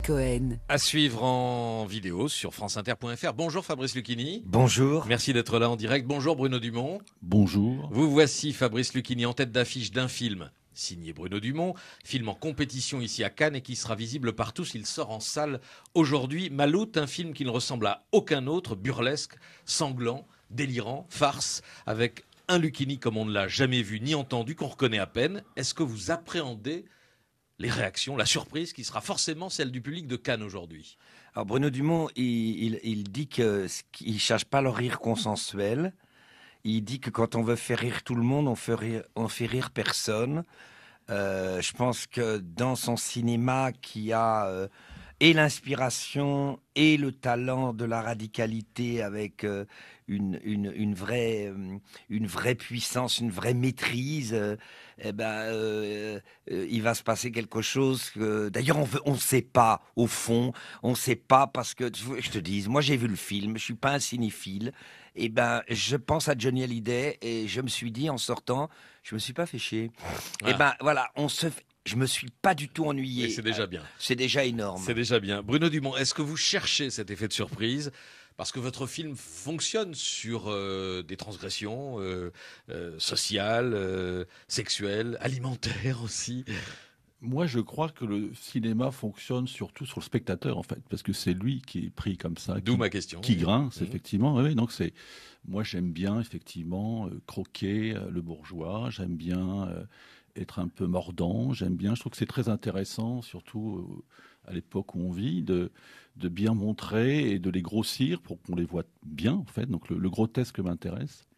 Cohen. À suivre en vidéo sur franceinter.fr. Bonjour Fabrice Lucchini. Bonjour. Merci d'être là en direct. Bonjour Bruno Dumont. Bonjour. Vous voici Fabrice Lucchini en tête d'affiche d'un film signé Bruno Dumont, film en compétition ici à Cannes et qui sera visible par tous. Il sort en salle aujourd'hui. Maloute, un film qui ne ressemble à aucun autre, burlesque, sanglant, délirant, farce, avec un Lucchini comme on ne l'a jamais vu ni entendu, qu'on reconnaît à peine. Est-ce que vous appréhendez les réactions, la surprise qui sera forcément celle du public de Cannes aujourd'hui? Alors Bruno Dumont, il dit qu'il ne cherche pas le rire consensuel. Il dit que quand on veut faire rire tout le monde, on fait rire personne. Je pense que dans son cinéma qui a et l'inspiration et le talent de la radicalité avec une vraie puissance, une vraie maîtrise, il va se passer quelque chose que d'ailleurs on sait pas au fond, on sait pas parce que je te dis, moi j'ai vu le film, je suis pas un cinéphile, je pense à Johnny Hallyday et je me suis dit en sortant, je me suis pas fait chier. Voilà, je me suis pas du tout ennuyé. Et c'est déjà bien. C'est déjà énorme. C'est déjà bien. Bruno Dumont, est-ce que vous cherchez cet effet de surprise? Parce que votre film fonctionne sur des transgressions sociales, sexuelles, alimentaires aussi. Moi, je crois que le cinéma fonctionne surtout sur le spectateur, en fait, parce que c'est lui qui est pris comme ça. D'où ma question. Qui grince, effectivement. Oui, donc moi, j'aime bien, effectivement, croquer le bourgeois. J'aime bien être un peu mordant. Je trouve que c'est très intéressant, surtout à l'époque où on vit, de bien montrer et de les grossir pour qu'on les voit bien, en fait. Donc, le grotesque m'intéresse.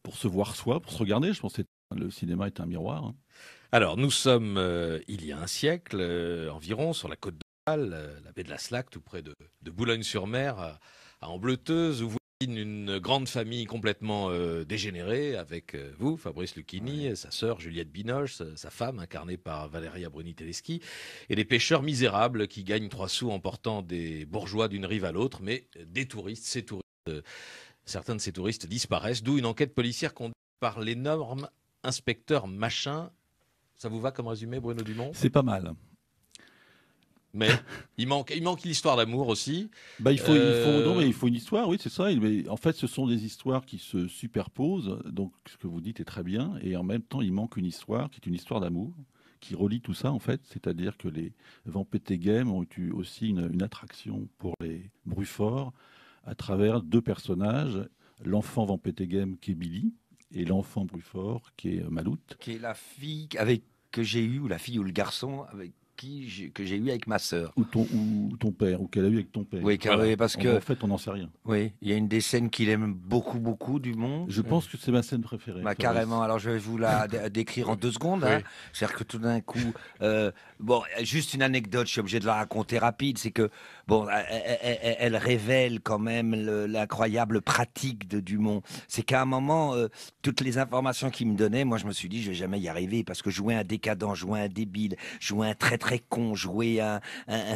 Pour se voir soi, pour se regarder, je pense que le cinéma est un miroir. Hein. Alors, nous sommes il y a un siècle environ sur la côte d'Opale, la baie de la Slack, tout près de Boulogne-sur-Mer, à Ambleteuse, où vous êtes une grande famille complètement dégénérée, avec vous, Fabrice Lucchini, sa sœur Juliette Binoche, sa femme, incarnée par Valeria Bruni-Tedeschi, et des pêcheurs misérables qui gagnent 3 sous en portant des bourgeois d'une rive à l'autre, mais des touristes, certains de ces touristes disparaissent, d'où une enquête policière conduite par l'énorme inspecteur Machin. Ça vous va comme résumé, Bruno Dumont? C'est pas mal. Mais il manque l'histoire d'amour aussi. Il faut une histoire, oui, c'est ça. Mais en fait, ce sont des histoires qui se superposent. Donc, ce que vous dites est très bien. Et en même temps, il manque une histoire qui est une histoire d'amour, qui relie tout ça, en fait. C'est-à-dire que les Vampétéghem ont eu aussi une attraction pour les Bruford à travers 2 personnages. L'enfant Vampétéghem qui est Billy, et l'enfant Bruford qui est Maloute. Qui est la fille que j'ai eue, ou la fille ou le garçon que j'ai eu avec ma sœur. Ou ton père, ou qu'elle a eu avec ton père. Oui, parce que... En fait, on n'en sait rien. Oui, il y a une des scènes qu'il aime beaucoup, beaucoup, Dumont. Je pense que c'est ma scène préférée. Carrément, alors je vais vous la décrire en 2 secondes. Oui. Hein. C'est-à-dire que tout d'un coup... juste une anecdote, je suis obligé de la raconter rapide, c'est que, elle révèle quand même l'incroyable pratique de Dumont. C'est qu'à un moment, toutes les informations qu'il me donnait, moi je me suis dit, je vais jamais y arriver, parce que jouer un décadent, jouer un débile, jouer un très très con, jouer un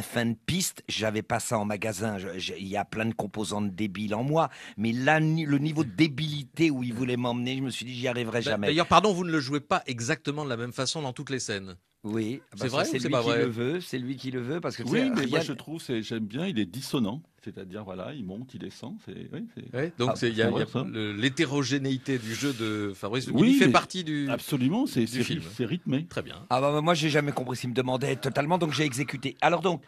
fin de piste, j'avais pas ça en magasin. Il y a plein de composantes débiles en moi, mais là, le niveau de débilité où il voulait m'emmener, je me suis dit, j'y arriverai jamais. D'ailleurs, pardon, vous ne le jouez pas exactement de la même façon dans toutes les scènes. Oui, c'est vrai, c'est ou c'est lui pas qui vrai? le veut, c'est lui qui le veut, parce que oui, mais moi je trouve, j'aime bien, il est dissonant, c'est-à-dire voilà, il monte, il descend, donc il y a l'hétérogénéité du jeu de Fabrice Lucchini fait partie du absolument, du film. C'est rythmé. Très bien. Moi j'ai jamais compris ce qu'il me demandait totalement, donc j'ai exécuté. Alors donc.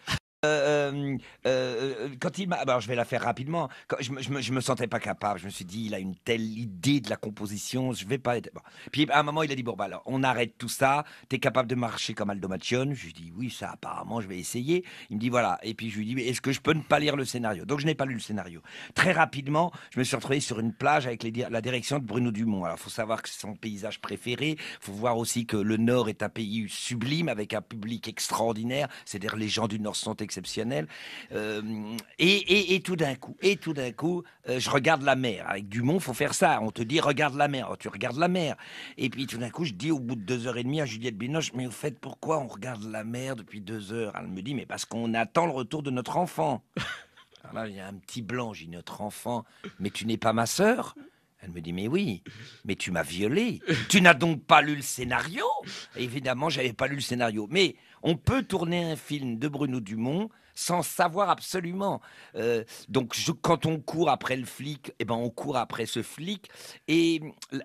Quand il m'a, alors je vais la faire rapidement. Quand je me sentais pas capable. Je me suis dit, il a une telle idée de la composition, je vais pas être. Bon. Puis à un moment, il a dit alors on arrête tout ça. T'es capable de marcher comme Aldo Macione? Je lui dis oui, ça apparemment, je vais essayer. Il me dit voilà. Et puis je lui dis mais est-ce que je peux ne pas lire le scénario? Donc je n'ai pas lu le scénario. Très rapidement, je me suis retrouvé sur une plage avec la direction de Bruno Dumont. Alors faut savoir que c'est son paysage préféré. Faut voir aussi que le Nord est un pays sublime avec un public extraordinaire. C'est-à-dire les gens du Nord sont exceptionnel. Et tout d'un coup, je regarde la mer. Avec Dumont, faut faire ça. On te dit, regarde la mer. Alors, tu regardes la mer. Et puis tout d'un coup, je dis au bout de 2h30 à Juliette Binoche, mais au fait, pourquoi on regarde la mer depuis 2 heures? Elle me dit, mais parce qu'on attend le retour de notre enfant. Alors là, il y a un petit blanc. J'ai notre enfant. Mais tu n'es pas ma sœur? Elle me dit, mais oui, mais tu m'as violé. Tu n'as donc pas lu le scénario? Évidemment, j'avais pas lu le scénario. Mais On peut tourner un film de Bruno Dumont sans savoir absolument. Donc, quand on court après le flic, eh ben, on court après ce flic. Et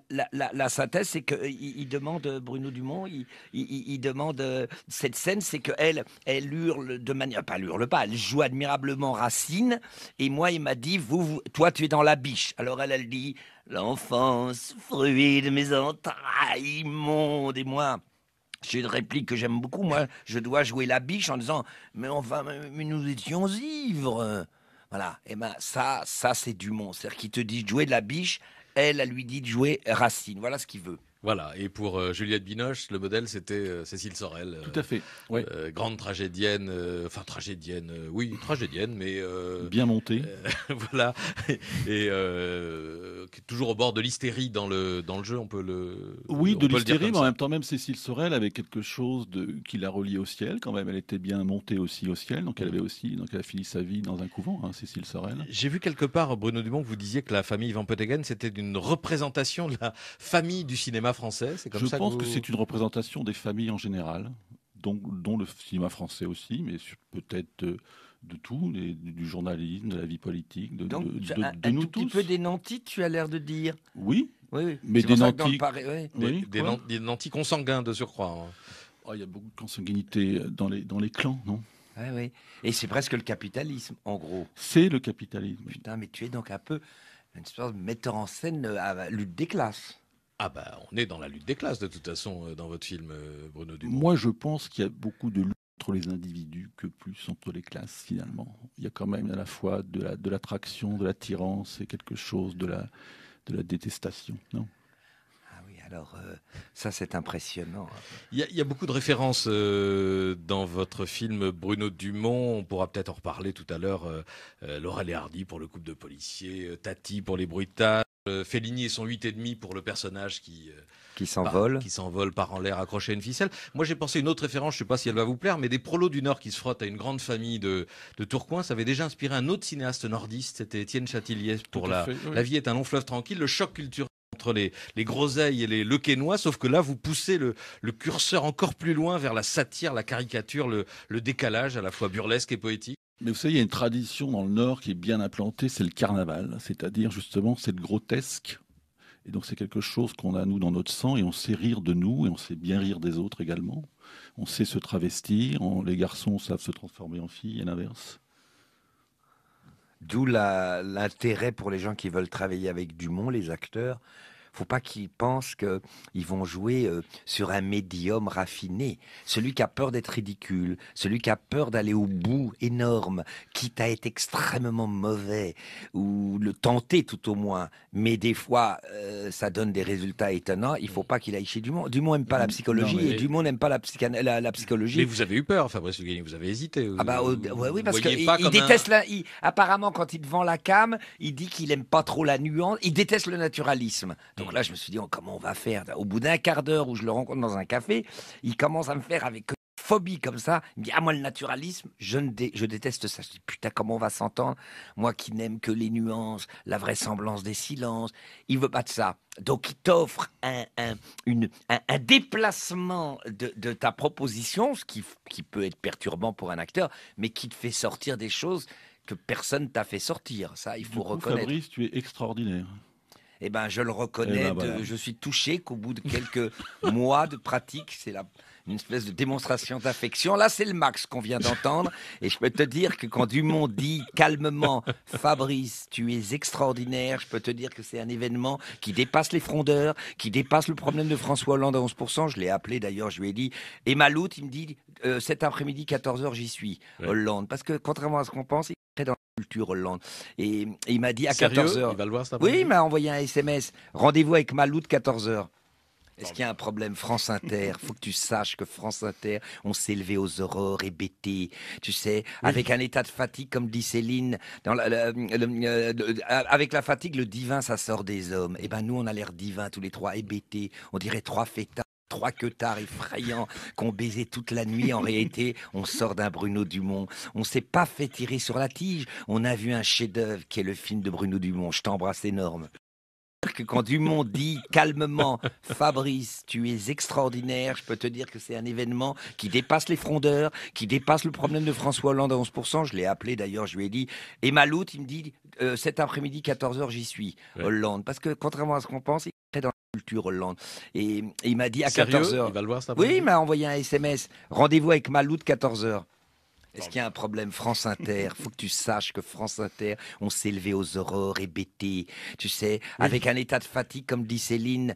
la synthèse, c'est qu'il demande, Bruno Dumont, il demande cette scène, c'est qu'elle hurle de manière. Pas elle hurle pas, elle joue admirablement Racine. Et moi, il m'a dit, toi, tu es dans la biche. Alors, elle dit, l'enfance, fruit de mes entrailles immondes. Et moi. J'ai une réplique que j'aime beaucoup, moi, je dois jouer la biche en disant « Mais enfin, mais nous étions ivres !» Voilà, et ben ça c'est Dumont, c'est-à-dire qu'il te dit de jouer de la biche, elle lui dit de jouer Racine, voilà ce qu'il veut. Voilà, et pour Juliette Binoche, le modèle c'était Cécile Sorel. Tout à fait, ouais. Grande tragédienne, oui, tragédienne, mais... bien montée. Voilà, et qui est toujours au bord de l'hystérie dans le jeu, on peut le... Oui, on de peut le dire l'hystérie, comme mais en ça. même temps, même Cécile Sorel avait quelque chose qui la reliait au ciel, quand même. Elle était bien montée aussi au ciel, donc elle a fini sa vie dans un couvent, hein, Cécile Sorel. J'ai vu quelque part, Bruno Dumont, que vous disiez que la famille Van Peteghem, c'était une représentation de la famille du cinéma français. C'est comme Je ça pense que vous... c'est une représentation des familles en général, dont le cinéma français aussi, mais peut-être de tout, du journalisme, de la vie politique, de Donc, de un nous tout petit tous. peu des nantis, tu as l'air de dire. Oui, Oui, mais c'est des pour ça que dans le nantis. Paris- oui. Oui, quoi Des nantis consanguins de surcroît. Hein. Oh, il y a beaucoup de consanguinité dans les clans, non? Ouais, oui. Et c'est presque le capitalisme, en gros. C'est le capitalisme. Putain, mais tu es donc un peu une sorte de metteur en scène à la lutte des classes. Ah bah, on est dans la lutte des classes de toute façon dans votre film, Bruno Dumont. Moi, je pense qu'il y a beaucoup de lutte entre les individus que plus entre les classes, finalement. Il y a quand même à la fois de l'attraction, de l'attirance et quelque chose de la détestation, non? Ah oui, alors ça c'est impressionnant. Il y a beaucoup de références dans votre film Bruno Dumont. On pourra peut-être en reparler tout à l'heure. Laurel et Hardy pour le couple de policiers, Tati pour les bruitages, Fellini et son 8,5 pour le personnage qui s'envole, part en l'air accroché à une ficelle. Moi j'ai pensé une autre référence, je ne sais pas si elle va vous plaire, mais des prolos du Nord qui se frottent à une grande famille de Tourcoing. Ça avait déjà inspiré un autre cinéaste nordiste, c'était Étienne Châtillier pour La vie est un long fleuve tranquille, le choc culturel entre les groseilles et les lequénois, sauf que là, vous poussez le curseur encore plus loin vers la satire, la caricature, le décalage à la fois burlesque et poétique. Mais vous savez, il y a une tradition dans le Nord qui est bien implantée, c'est le carnaval, c'est-à-dire justement cette grotesque. Et donc c'est quelque chose qu'on a, nous, dans notre sang, et on sait rire de nous, et on sait bien rire des autres également. On sait se travestir, les garçons savent se transformer en filles, et l'inverse. D'où l'intérêt pour les gens qui veulent travailler avec Dumont, les acteurs. Faut pas qu'ils pensent qu'ils vont jouer sur un médium raffiné. Celui qui a peur d'être ridicule, celui qui a peur d'aller au bout énorme, quitte à être extrêmement mauvais, ou le tenter tout au moins, mais des fois ça donne des résultats étonnants, il faut pas qu'il aille chez Dumont. Dumont n'aime pas la psychologie, Non, mais... et Dumont n'aime pas la psychologie. Mais vous avez eu peur, Fabrice Lugueni, vous avez hésité. Ah bah oui, parce qu'il il déteste apparemment quand il te vend la cam, il dit qu'il aime pas trop la nuance, il déteste le naturalisme. Donc là, je me suis dit, comment on va faire? Au bout d'un quart d'heure où je le rencontre dans un café, il commence à me faire avec une phobie comme ça. Il me dit, moi, le naturalisme, je déteste ça. Je dis, putain, comment on va s'entendre? Moi qui n'aime que les nuances, la vraisemblance des silences. Il veut pas de ça. Donc, il t'offre un déplacement de ta proposition, ce qui peut être perturbant pour un acteur, mais qui te fait sortir des choses que personne t'a fait sortir. Ça, il faut reconnaître. Fabrice, tu es extraordinaire. Eh ben, je le reconnais, voilà. je suis touché qu'au bout de quelques mois de pratique, c'est une espèce de démonstration d'affection. Là, c'est le max qu'on vient d'entendre. Et je peux te dire que quand Dumont dit calmement « Fabrice, tu es extraordinaire », je peux te dire que c'est un événement qui dépasse les frondeurs, qui dépasse le problème de François Hollande à 11%. Je l'ai appelé d'ailleurs, je lui ai dit « Et Maloute, il me dit cet après-midi, 14h, j'y suis, Hollande. » Parce que contrairement à ce qu'on pense, il est dans la culture Hollande. Et il m'a dit à 14h. Il va le voir cet Oui, après-midi. il m'a envoyé un SMS. Rendez-vous avec Maloute, 14h. Est-ce qu'il y a un problème? France Inter, faut que tu saches que France Inter, on s'est levé aux aurores hébétés, tu sais, avec un état de fatigue, comme dit Céline, avec la fatigue, le divin, ça sort des hommes. Et ben nous, on a l'air divins, tous les trois hébétés, on dirait trois fêtards. Trois queutards effrayants qu'on baisait toute la nuit. En réalité, on sort d'un Bruno Dumont. On s'est pas fait tirer sur la tige. On a vu un chef-d'œuvre qui est le film de Bruno Dumont. Je t'embrasse énorme. que quand Dumont dit calmement Fabrice, tu es extraordinaire, je peux te dire que c'est un événement qui dépasse les frondeurs, qui dépasse le problème de François Hollande à 11%. Je l'ai appelé d'ailleurs, je lui ai dit. Et Maloute, il me dit cet après-midi, 14h, j'y suis, Ouais. Hollande. Parce que contrairement à ce qu'on pense, il est très dans la culture Hollande. Et il m'a dit à Sérieux, 14h. il va le voir cet Oui, après-midi il m'a envoyé un SMS. Rendez-vous avec Maloute, 14h. Est-ce qu'il y a un problème France Inter? Faut que tu saches que France Inter, on s'est levé aux aurores hébétés, tu sais, avec un état de fatigue, comme dit Céline.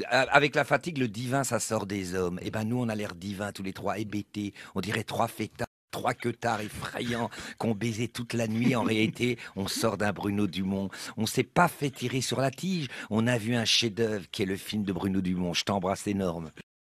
Avec la fatigue, le divin, ça sort des hommes. Et ben nous, on a l'air divins tous les trois, hébétés. On dirait trois fêtards. Trois queutards effrayants qu'on baisait toute la nuit. En réalité, on sort d'un Bruno Dumont. On s'est pas fait tirer sur la tige. On a vu un chef-d'œuvre qui est le film de Bruno Dumont. Je t'embrasse énorme.